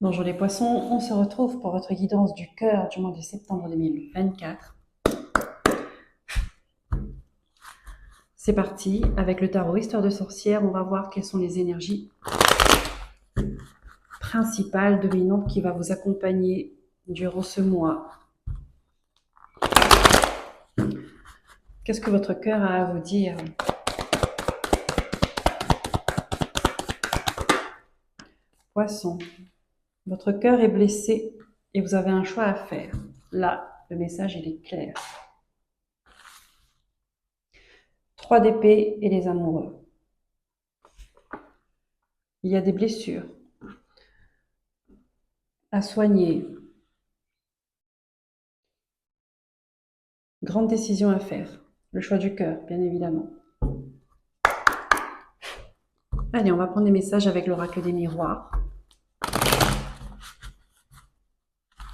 Bonjour les poissons, on se retrouve pour votre guidance du cœur du mois de septembre 2024. C'est parti, avec le tarot Histoire de sorcière, on va voir quelles sont les énergies principales, dominantes qui va vous accompagner durant ce mois. Qu'est-ce que votre cœur a à vous dire? Poisson, votre cœur est blessé et vous avez un choix à faire. Là, le message il est clair. 3 d'épée et les amoureux. Il y a des blessures à soigner. Grande décision à faire. Le choix du cœur, bien évidemment. Allez, on va prendre des messages avec l'oracle des miroirs.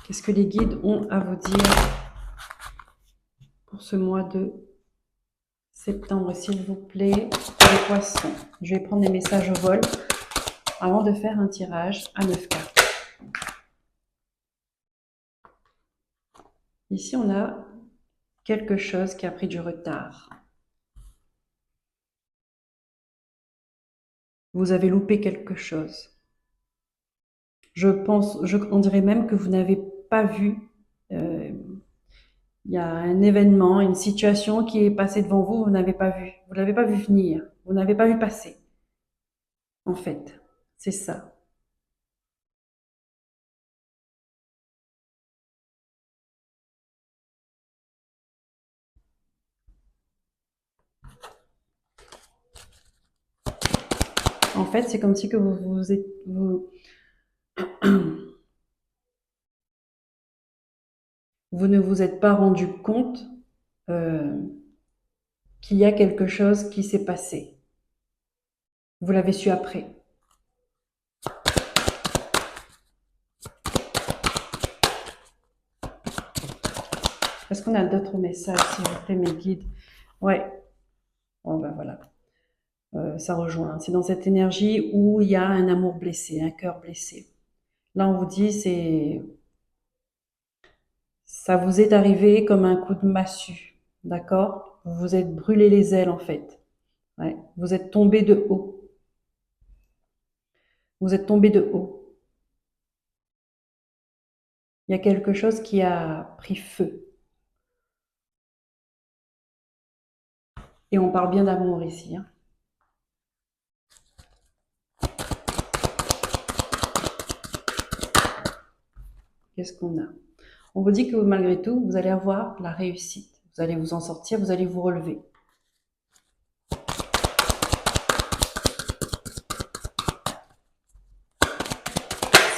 Qu'est-ce que les guides ont à vous dire pour ce mois de septembre, s'il vous plaît, pour les poissons? Je vais prendre des messages au vol avant de faire un tirage à 9 cartes. Ici, on a quelque chose qui a pris du retard. Vous avez loupé quelque chose. On dirait même que vous n'avez pas vu. Il y a un événement, une situation qui est passée devant vous, vous n'avez pas vu. Vous l'avez pas vu venir. Vous n'avez pas vu passer. En fait, c'est ça. En fait, c'est comme si que vous ne vous êtes pas rendu compte euh, qu'il y a quelque chose qui s'est passé. Vous l'avez su après. Est-ce qu'on a d'autres messages, s'il vous plaît, mes guides? Ouais. Bon, ben voilà. Ça rejoint. C'est dans cette énergie où il y a un amour blessé, un cœur blessé. Là, on vous dit, ça vous est arrivé comme un coup de massue, d'accord? Vous vous êtes brûlé les ailes, en fait. Ouais. Vous êtes tombé de haut. Vous êtes tombé de haut. Il y a quelque chose qui a pris feu. Et on parle bien d'amour ici, hein. Qu'est-ce qu'on a? On vous dit que malgré tout, vous allez avoir la réussite. Vous allez vous en sortir, vous allez vous relever.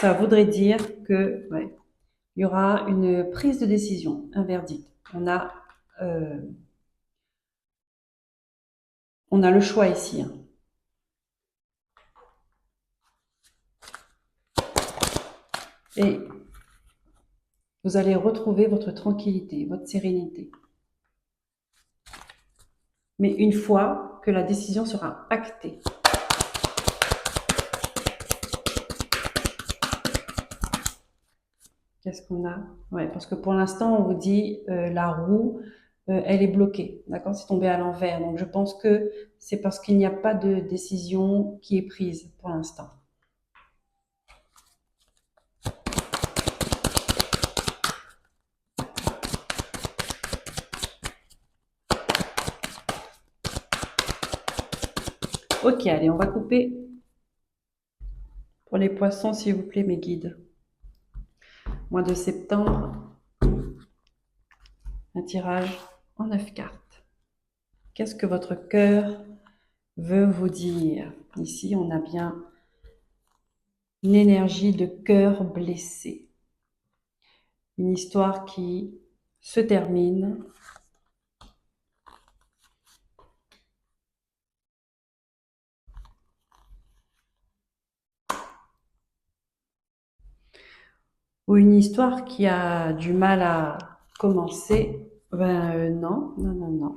Ça voudrait dire que, ouais, il y aura une prise de décision, un verdict. Euh, on a le choix ici, hein. Et vous allez retrouver votre tranquillité, votre sérénité. Mais une fois que la décision sera actée. Qu'est-ce qu'on a? Ouais, parce que pour l'instant, on vous dit la roue, elle est bloquée, d'accord? C'est tombé à l'envers. Donc, je pense que c'est parce qu'il n'y a pas de décision qui est prise pour l'instant. Ok, allez, on va couper pour les poissons, s'il vous plaît, mes guides. Mois de septembre, un tirage en 9 cartes. Qu'est-ce que votre cœur veut vous dire? Ici, on a bien une énergie de cœur blessé. Une histoire qui se termine. Ou une histoire qui a du mal à commencer. Non, non, non, non.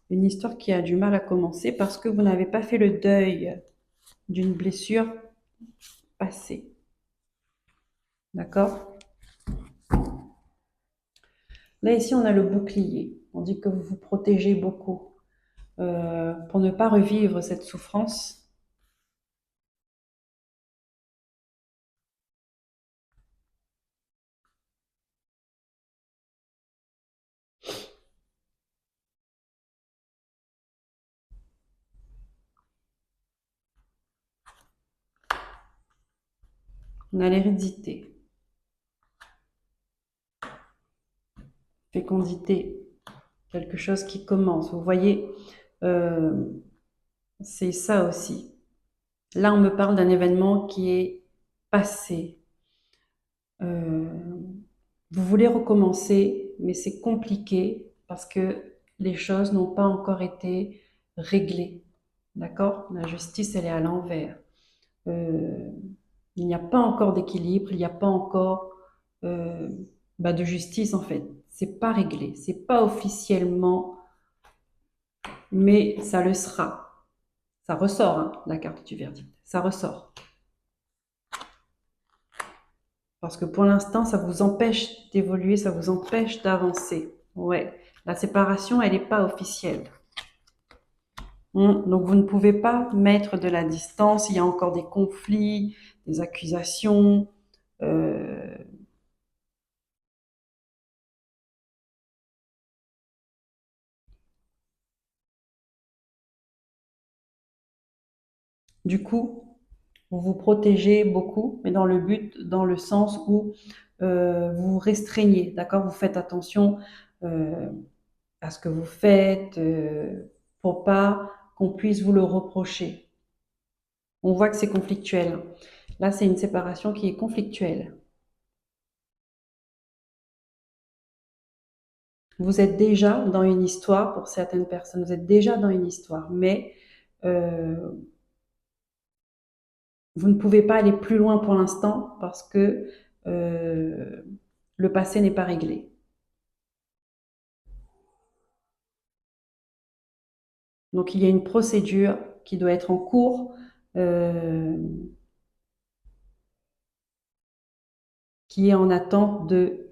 Une histoire qui a du mal à commencer parce que vous n'avez pas fait le deuil d'une blessure passée. D'accord? Là, ici, on a le bouclier. On dit que vous vous protégez beaucoup pour ne pas revivre cette souffrance. On a l'hérédité, fécondité, quelque chose qui commence. Vous voyez, euh, c'est ça aussi. Là, on me parle d'un événement qui est passé. Euh, vous voulez recommencer, mais c'est compliqué parce que les choses n'ont pas encore été réglées. D'accord? La justice, elle est à l'envers. Euh, il n'y a pas encore d'équilibre, il n'y a pas encore euh, de justice en fait. C'est pas réglé, c'est pas officiellement, mais ça le sera. Ça ressort, hein, la carte du verdict. Ça ressort. Parce que pour l'instant, ça vous empêche d'évoluer, ça vous empêche d'avancer. Ouais, la séparation, elle n'est pas officielle. Donc vous ne pouvez pas mettre de la distance, il y a encore des conflits, des accusations. euh, du coup, vous vous protégez beaucoup, mais dans le sens où vous vous restreignez, d'accord? Vous faites attention euh, à ce que vous faites pour pas qu'on puisse vous le reprocher. On voit que c'est conflictuel. Là, c'est une séparation qui est conflictuelle. Vous êtes déjà dans une histoire, pour certaines personnes, vous êtes déjà dans une histoire, mais euh, vous ne pouvez pas aller plus loin pour l'instant parce que euh, le passé n'est pas réglé. Donc il y a une procédure qui doit être en cours, euh, qui est en attente de...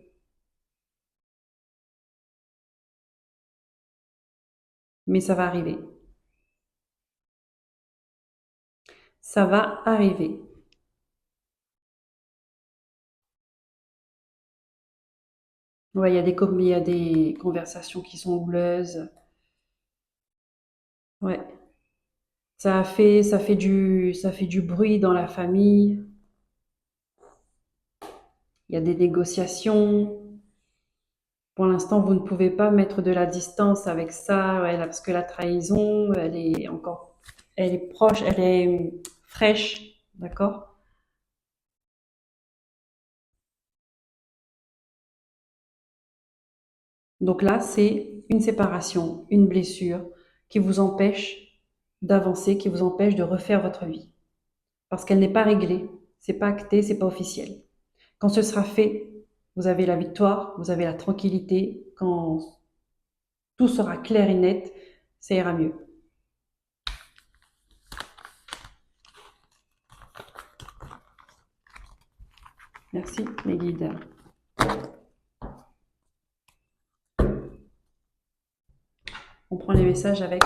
Mais ça va arriver. Ça va arriver. Ouais, il y a des conversations qui sont houleuses. Ouais. Ça fait du bruit dans la famille. Il y a des négociations. Pour l'instant, vous ne pouvez pas mettre de la distance avec ça, ouais, parce que la trahison, elle est proche, elle est fraîche, d'accord? Donc là, c'est une séparation, une blessure qui vous empêche d'avancer, qui vous empêche de refaire votre vie. Parce qu'elle n'est pas réglée, c'est pas acté, c'est pas officiel. Quand ce sera fait, vous avez la victoire, vous avez la tranquillité. Quand tout sera clair et net, ça ira mieux. Merci, mes guides. On prend les messages avec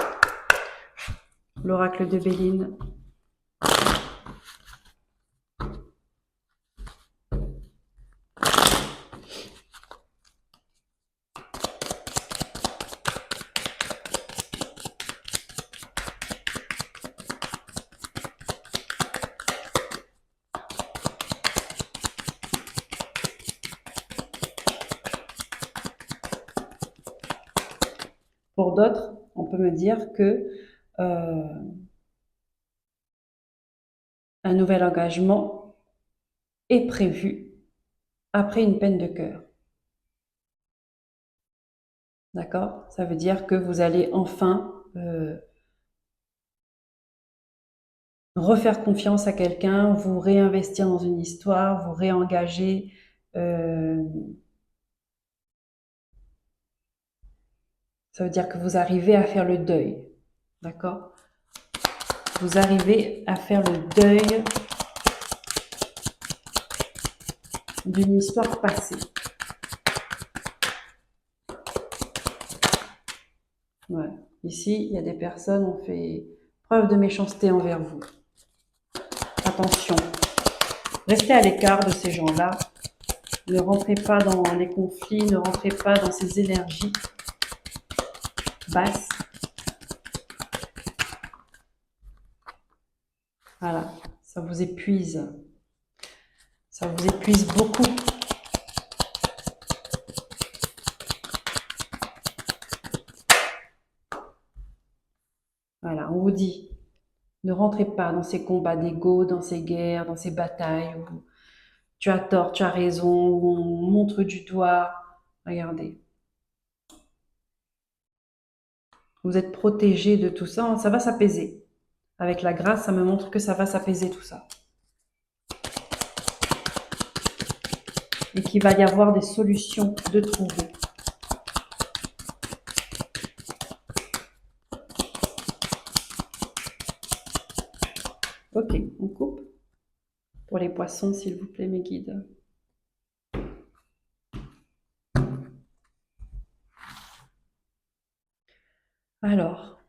l'oracle de Béline. Pour d'autres, on peut me dire que euh, un nouvel engagement est prévu après une peine de cœur. D'accord? Ça veut dire que vous allez enfin refaire confiance à quelqu'un, vous réinvestir dans une histoire, vous réengager. euh, Ça veut dire que vous arrivez à faire le deuil. D'accord? Vous arrivez à faire le deuil d'une histoire passée. Ouais. Ici, il y a des personnes qui ont fait preuve de méchanceté envers vous. Attention, restez à l'écart de ces gens-là. Ne rentrez pas dans les conflits, ne rentrez pas dans ces énergies basses. Voilà, ça vous épuise. Ça vous épuise beaucoup. Voilà, on vous dit, ne rentrez pas dans ces combats d'ego, dans ces guerres, dans ces batailles où tu as tort, tu as raison, où on montre du doigt. Regardez, vous êtes protégé de tout ça, ça va s'apaiser. Avec la grâce, ça me montre que ça va s'apaiser tout ça. Et qu'il va y avoir des solutions de trouver. Ok, on coupe. Pour les poissons, s'il vous plaît, mes guides. Alors,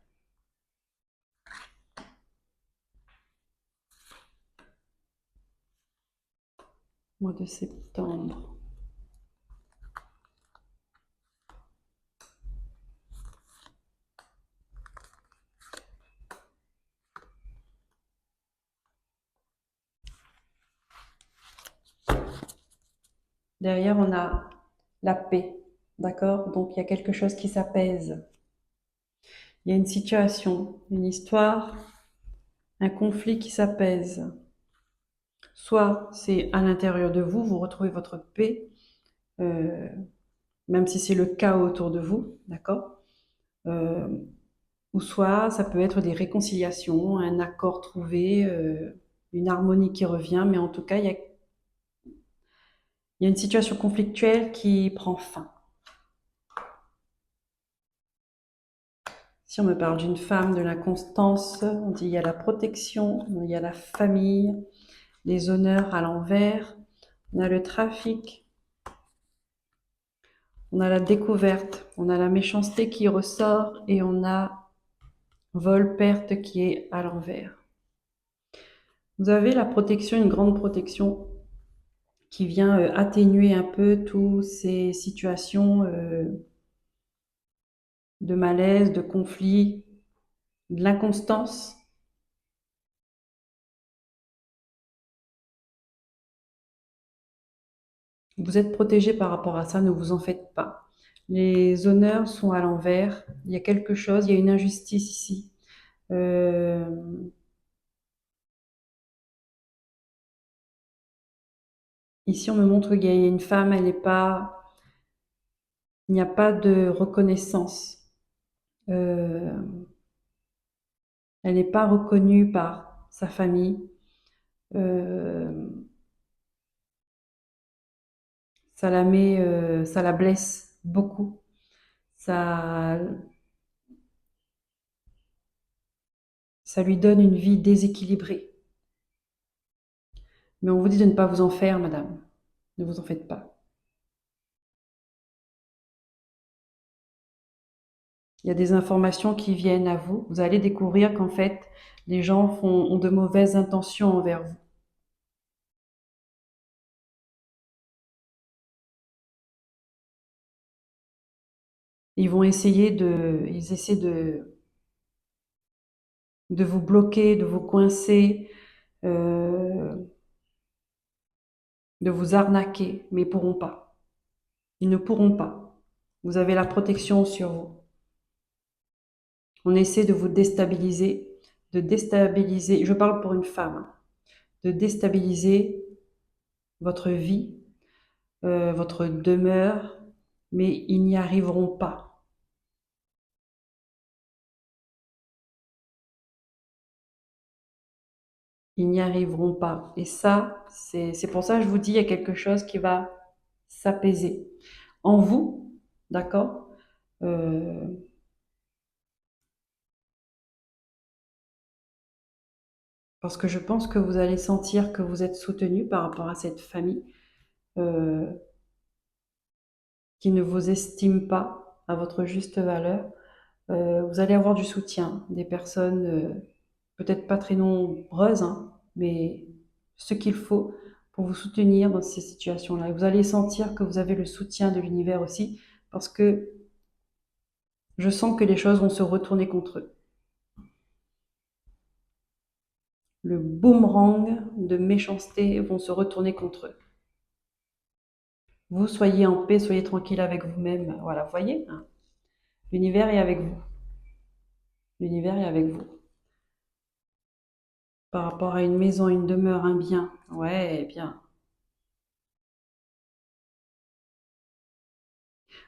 mois de septembre. Derrière, on a la paix, d'accord? Donc, il y a quelque chose qui s'apaise. Il y a une situation, une histoire, un conflit qui s'apaise. Soit c'est à l'intérieur de vous, vous retrouvez votre paix, euh, même si c'est le chaos autour de vous, d'accord? Euh, ou soit ça peut être des réconciliations, un accord trouvé, une harmonie qui revient, mais en tout cas, il y a une situation conflictuelle qui prend fin. Si on me parle d'une femme, de l'inconstance, on dit il y a la protection, il y a la famille, les honneurs à l'envers, on a le trafic, on a la découverte, on a la méchanceté qui ressort et on a vol-perte qui est à l'envers. Vous avez la protection, une grande protection qui vient atténuer un peu toutes ces situations de malaise, de conflit, de l'inconstance. Vous êtes protégé par rapport à ça, ne vous en faites pas. Les honneurs sont à l'envers. Il y a quelque chose, il y a une injustice ici. Euh, Ici, on me montre qu'il y a une femme, elle n'est pas, il n'y a pas de reconnaissance. Euh, Elle n'est pas reconnue par sa famille. Euh, ça la blesse beaucoup. Ça, ça lui donne une vie déséquilibrée. Mais on vous dit de ne pas vous en faire, madame. Ne vous en faites pas. Il y a des informations qui viennent à vous. Vous allez découvrir qu'en fait, les gens ont de mauvaises intentions envers vous. Ils essaient de vous bloquer, de vous coincer, euh, de vous arnaquer, mais ils pourront pas. Ils ne pourront pas. Vous avez la protection sur vous. On essaie de déstabiliser, je parle pour une femme, hein, de déstabiliser votre vie, votre demeure, mais ils n'y arriveront pas. Ils n'y arriveront pas. Et ça, c'est pour ça que je vous dis, il y a quelque chose qui va s'apaiser en vous, d'accord? Euh, Parce que je pense que vous allez sentir que vous êtes soutenu par rapport à cette famille. qui ne vous estiment pas à votre juste valeur. Vous allez avoir du soutien, des personnes peut-être pas très nombreuses, hein, mais ce qu'il faut pour vous soutenir dans ces situations-là. Et vous allez sentir que vous avez le soutien de l'univers aussi, parce que je sens que les choses vont se retourner contre eux. Le boomerang de méchanceté vont se retourner contre eux. Vous soyez en paix, soyez tranquille avec vous-même. Voilà, vous voyez, hein, l'univers est avec vous. L'univers est avec vous. Par rapport à une maison, une demeure, un bien. Ouais, bien.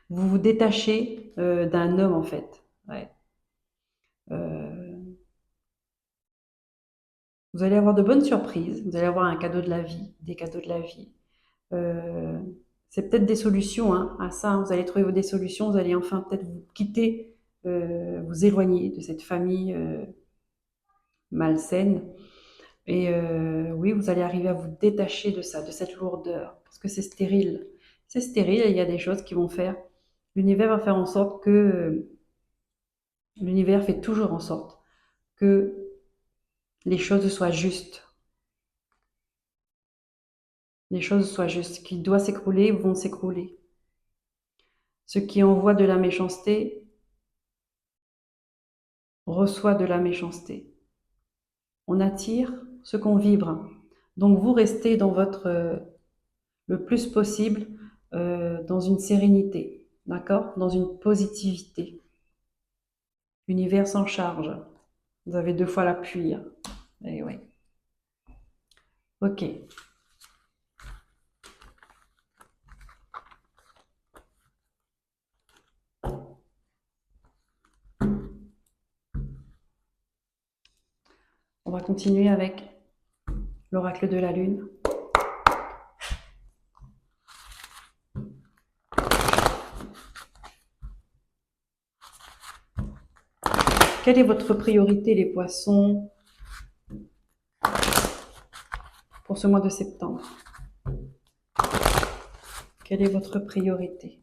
Vous vous détachez d'un homme en fait. Ouais. Euh, vous allez avoir de bonnes surprises. Vous allez avoir un cadeau de la vie, des cadeaux de la vie. Euh, c'est peut-être des solutions hein, à ça. Vous allez trouver des solutions. Vous allez enfin peut-être vous quitter, vous éloigner de cette famille malsaine. Et oui, vous allez arriver à vous détacher de ça, de cette lourdeur, parce que c'est stérile. C'est stérile et il y a des choses qui vont faire. L'univers va faire en sorte que l'univers fait toujours en sorte que les choses soient justes. Les choses soient justes. Ce qui doit s'écrouler vont s'écrouler. Ce qui envoie de la méchanceté reçoit de la méchanceté. On attire ce qu'on vibre. Donc vous restez dans votre le plus possible dans une sérénité, d'accord? Dans une positivité. L'univers s'en charge. Vous avez 2 fois l'appui. Hein. Eh oui. Ok. On va continuer avec l'oracle de la lune. Quelle est votre priorité, les poissons, pour ce mois de septembre? Quelle est votre priorité?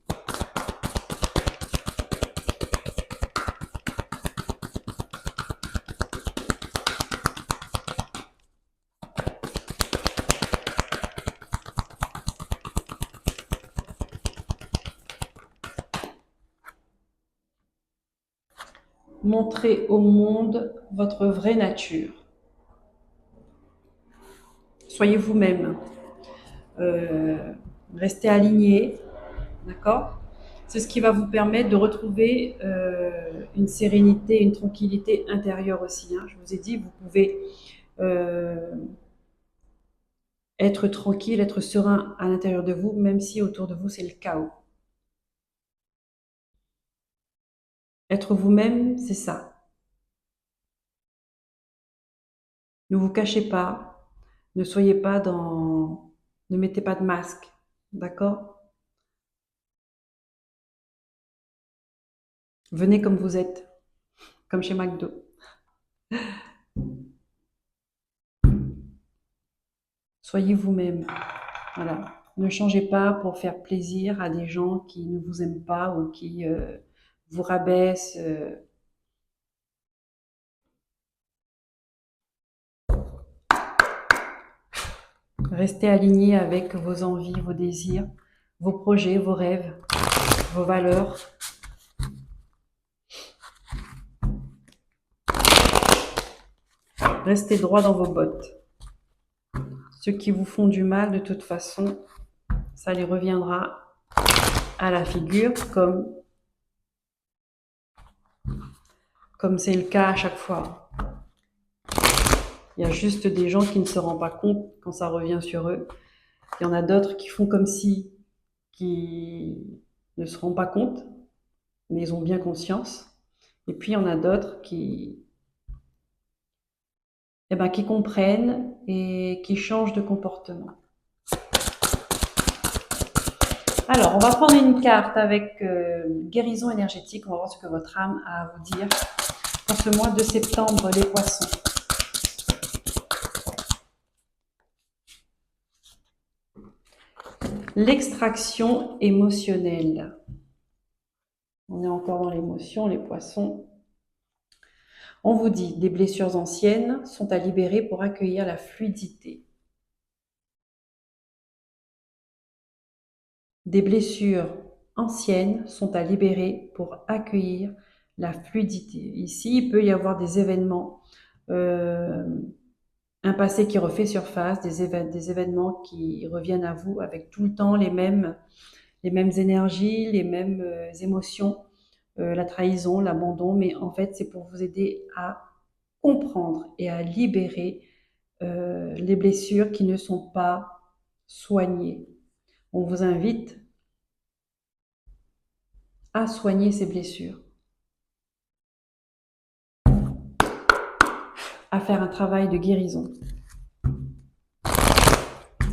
Montrez au monde votre vraie nature. Soyez vous-même. Restez aligné, d'accord? C'est ce qui va vous permettre de retrouver une sérénité, une tranquillité intérieure aussi. Hein. Je vous ai dit, vous pouvez être tranquille, être serein à l'intérieur de vous, même si autour de vous c'est le chaos. Être vous-même, c'est ça. Ne vous cachez pas, ne soyez pas dans... Ne mettez pas de masque, d'accord? Venez comme vous êtes, comme chez McDo. Soyez vous-même, voilà. Ne changez pas pour faire plaisir à des gens qui ne vous aiment pas ou qui vous rabaissent. Restez aligné avec vos envies, vos désirs, vos projets, vos rêves, vos valeurs. Restez droit dans vos bottes. Ceux qui vous font du mal, de toute façon, ça les reviendra à la figure, comme c'est le cas à chaque fois. Il y a juste des gens qui ne se rendent pas compte quand ça revient sur eux. Il y en a d'autres qui font comme si, qui ne se rendent pas compte, mais ils ont bien conscience. Et puis il y en a d'autres qui comprennent et qui changent de comportement. Alors, on va prendre une carte avec guérison énergétique. On va voir ce que votre âme a à vous dire pour ce mois de septembre, les poissons. L'extraction émotionnelle. On est encore dans l'émotion, les poissons. On vous dit, des blessures anciennes sont à libérer pour accueillir la fluidité. Des blessures anciennes sont à libérer pour accueillir la fluidité. Ici, il peut y avoir des événements, un passé qui refait surface, des événements qui reviennent à vous avec tout le temps les mêmes énergies, les mêmes émotions, la trahison, l'abandon, mais en fait, c'est pour vous aider à comprendre et à libérer les blessures qui ne sont pas soignées. On vous invite à soigner ces blessures, à faire un travail de guérison.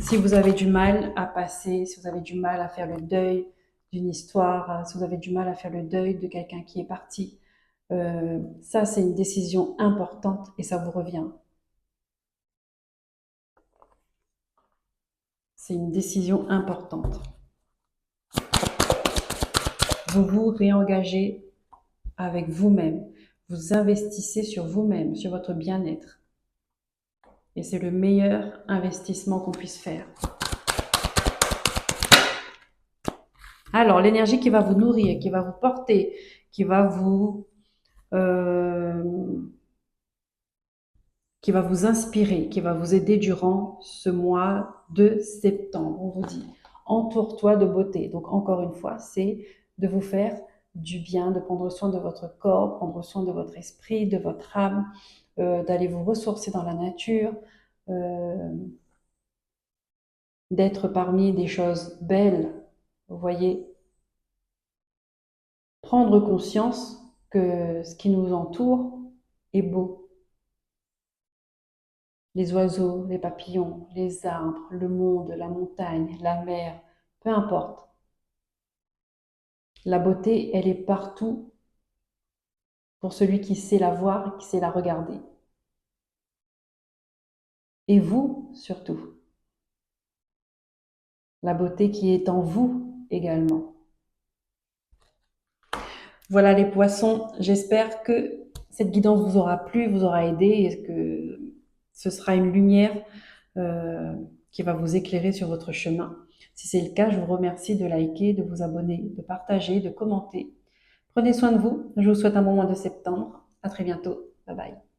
Si vous avez du mal à passer, si vous avez du mal à faire le deuil d'une histoire, si vous avez du mal à faire le deuil de quelqu'un qui est parti, ça c'est une décision importante et ça vous revient. C'est une décision importante. Vous vous réengagez avec vous-même. Vous investissez sur vous-même, sur votre bien-être. Et c'est le meilleur investissement qu'on puisse faire. Alors, l'énergie qui va vous nourrir, qui va vous porter, qui va vous inspirer, qui va vous aider durant ce mois de septembre. On vous dit, entoure-toi de beauté. Donc, encore une fois, c'est de vous faire du bien, de prendre soin de votre corps, prendre soin de votre esprit, de votre âme, d'aller vous ressourcer dans la nature, d'être parmi des choses belles, vous voyez, prendre conscience que ce qui nous entoure est beau. Les oiseaux, les papillons, les arbres, le monde, la montagne, la mer, peu importe. La beauté, elle est partout pour celui qui sait la voir et qui sait la regarder. Et vous, surtout. La beauté qui est en vous également. Voilà les poissons, j'espère que cette guidance vous aura plu, vous aura aidé et que ce sera une lumière qui va vous éclairer sur votre chemin. Si c'est le cas, je vous remercie de liker, de vous abonner, de partager, de commenter. Prenez soin de vous. Je vous souhaite un bon mois de septembre. À très bientôt. Bye bye.